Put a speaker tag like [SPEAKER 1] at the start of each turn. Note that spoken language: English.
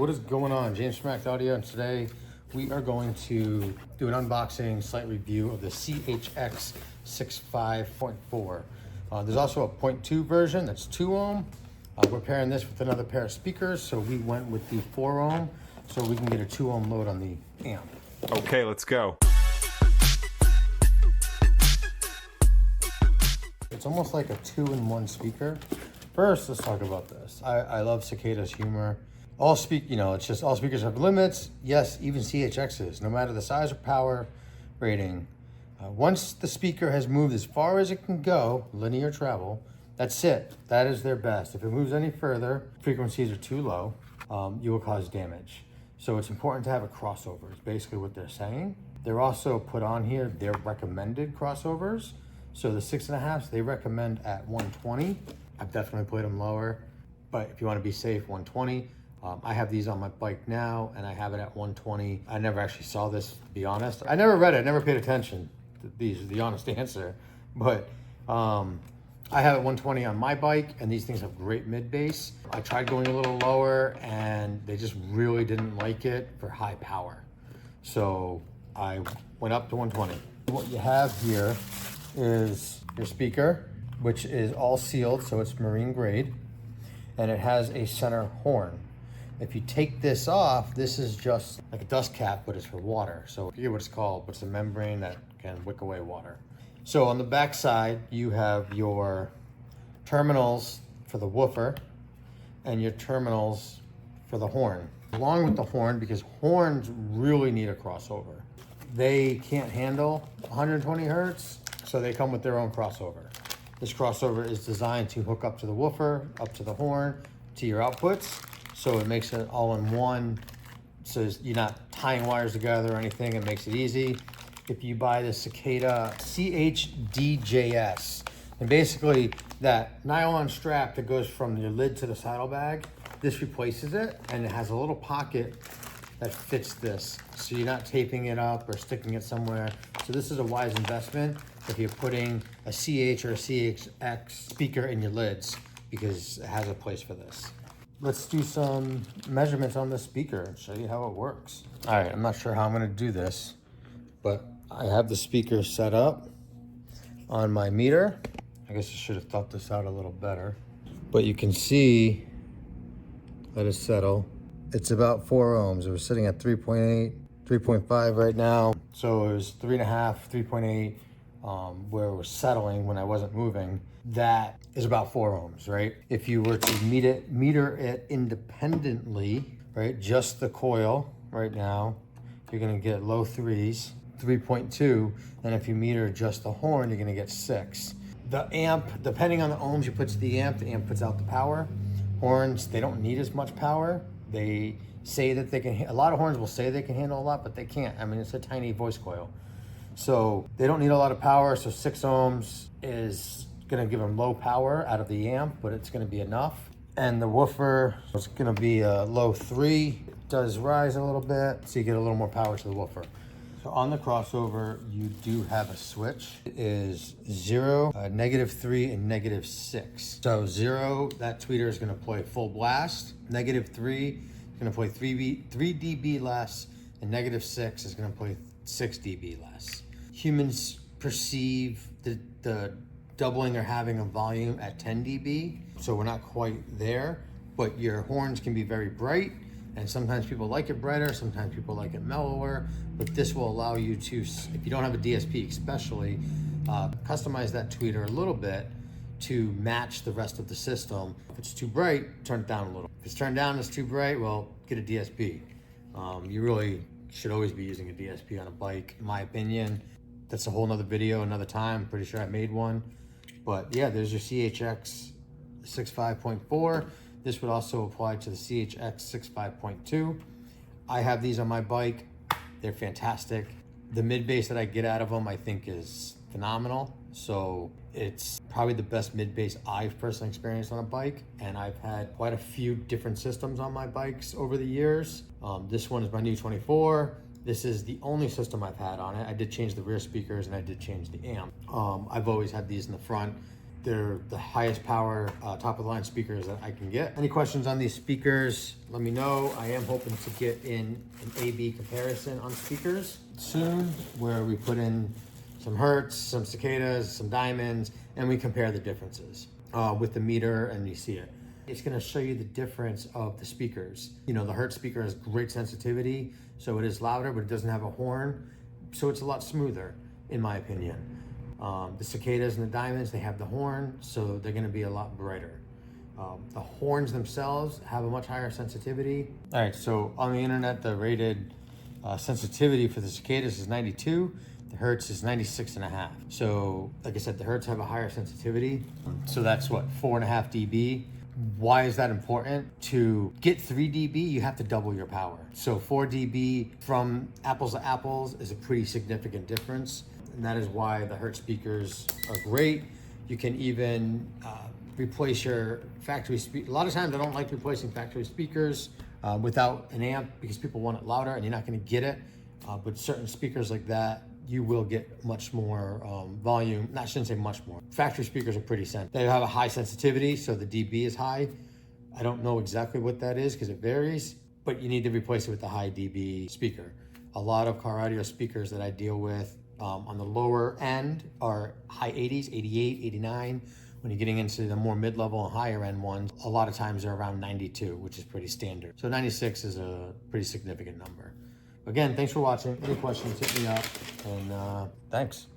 [SPEAKER 1] what is going on? James from Mac Audio, and today we are going to do an unboxing, slight review of the CHX65.4. There's also a 0.2 version that's 2 ohm. We're pairing this with another pair of speakers, so we went with the 4 ohm so we can get a 2 ohm load on the amp.
[SPEAKER 2] Okay, let's go.
[SPEAKER 1] It's almost like a 2-in-1 speaker. First, let's talk about this. I love Cicada's humor. It's just all speakers have limits. Yes, even CHXs, no matter the size or power rating. Once the speaker has moved as far as it can go, linear travel, that's it. That is their best. If it moves any further, frequencies are too low, you will cause damage. So it's important to have a crossover, is basically what they're saying. They're also put on here their recommended crossovers. So the 6.5s, they recommend at 120. I've definitely played them lower, but if you want to be safe, 120. I have these on my bike now, and I have it at 120. I never actually saw this, to be honest. I never read it, I never paid attention. These are the honest answer. But I have it 120 on my bike, and these things have great mid-bass. I tried going a little lower, and they just really didn't like it for high power. So I went up to 120. What you have here is your speaker, which is all sealed, so it's marine grade, and it has a center horn. If you take this off, this is just like a dust cap, but it's for water. So I forget what it's called, but it's a membrane that can wick away water. So on the back side, you have your terminals for the woofer and your terminals for the horn. Along with the horn, because horns really need a crossover. They can't handle 120 hertz, so they come with their own crossover. This crossover is designed to hook up to the woofer, up to the horn, to your outputs. So it makes it all in one. So you're not tying wires together or anything. It makes it easy. If you buy the Cicada CHX65.4, and basically that nylon strap that goes from your lid to the saddlebag, this replaces it, and it has a little pocket that fits this. So you're not taping it up or sticking it somewhere. So this is a wise investment if you're putting a CH or a CHX speaker in your lids, because it has a place for this. Let's do some measurements on this speaker and show you how it works. All right, I'm not sure how I'm gonna do this, but I have the speaker set up on my meter. I guess I should have thought this out a little better, but you can see, let it settle. It's about 4 ohms. It was sitting at 3.8, 3.5 right now. So it was 3.5, 3.8, where it was settling when I wasn't moving. That is about 4 ohms, right? If you were to meter it independently, right, just the coil right now, you're gonna get low 3s, 3.2, and if you meter just the horn, you're gonna get 6. The amp, depending on the ohms you put to the amp puts out the power. Horns, they don't need as much power. They say that they can, a lot of horns will say they can handle a lot, but they can't. I mean, it's a tiny voice coil. So they don't need a lot of power, so 6 ohms is gonna give them low power out of the amp, but it's gonna be enough. And the woofer is gonna be a low 3. It does rise a little bit, so you get a little more power to the woofer. So on the crossover, you do have a switch. It is 0, -3, and -6. So 0, that tweeter is gonna play full blast. -3 is gonna play 3 dB less, and -6 is gonna play 6 dB less. Humans perceive the doubling or halving of volume at 10 dB, so we're not quite there, but your horns can be very bright, and sometimes people like it brighter, sometimes people like it mellower, but this will allow you to, if you don't have a DSP especially, customize that tweeter a little bit to match the rest of the system. If it's too bright, turn it down a little. If it's turned down, it's too bright, well, get a DSP. You really should always be using a DSP on a bike, in my opinion. That's a whole nother video, another time. I'm pretty sure I made one. But yeah, there's your CHX65.4. This would also apply to the CHX65.2. I have these on my bike. They're fantastic. The mid-bass that I get out of them, I think, is phenomenal. So it's probably the best mid-bass I've personally experienced on a bike. And I've had quite a few different systems on my bikes over the years. This one is my new 24. This is the only system I've had on it. I did change the rear speakers and I did change the amp. I've always had these in the front. they're the highest power, top of the line speakers that I can get. Any questions on these speakers, let me know. I am hoping to get in an A/B comparison on speakers soon, where we put in some Hertz, some Cicadas, some Diamonds, and we compare the differences with the meter, and you see it. It's gonna show you the difference of the speakers. You know, the Hertz speaker has great sensitivity, so it is louder, but it doesn't have a horn, so it's a lot smoother, in my opinion. The Cicadas and the Diamonds, they have the horn, so they're gonna be a lot brighter. The horns themselves have a much higher sensitivity. All right, so on the internet, the rated sensitivity for the Cicadas is 92. The Hertz is 96.5. So like I said, the Hertz have a higher sensitivity. So that's what, 4.5 dB. Why is that important? To get 3 dB, you have to double your power. So 4 dB from apples to apples is a pretty significant difference. And that is why the Hertz speakers are great. You can even replace your factory speaker. A lot of times I don't like replacing factory speakers without an amp because people want it louder and you're not gonna get it. But certain speakers like that, you will get much more volume. I shouldn't say much more. Factory speakers are pretty sensitive. They have a high sensitivity, so the dB is high. I don't know exactly what that is because it varies, but you need to replace it with a high dB speaker. A lot of car audio speakers that I deal with on the lower end are high 80s, 88, 89. When you're getting into the more mid-level and higher end ones, a lot of times they're around 92, which is pretty standard. So 96 is a pretty significant number. Again, thanks for watching. Any questions, hit me up, and thanks.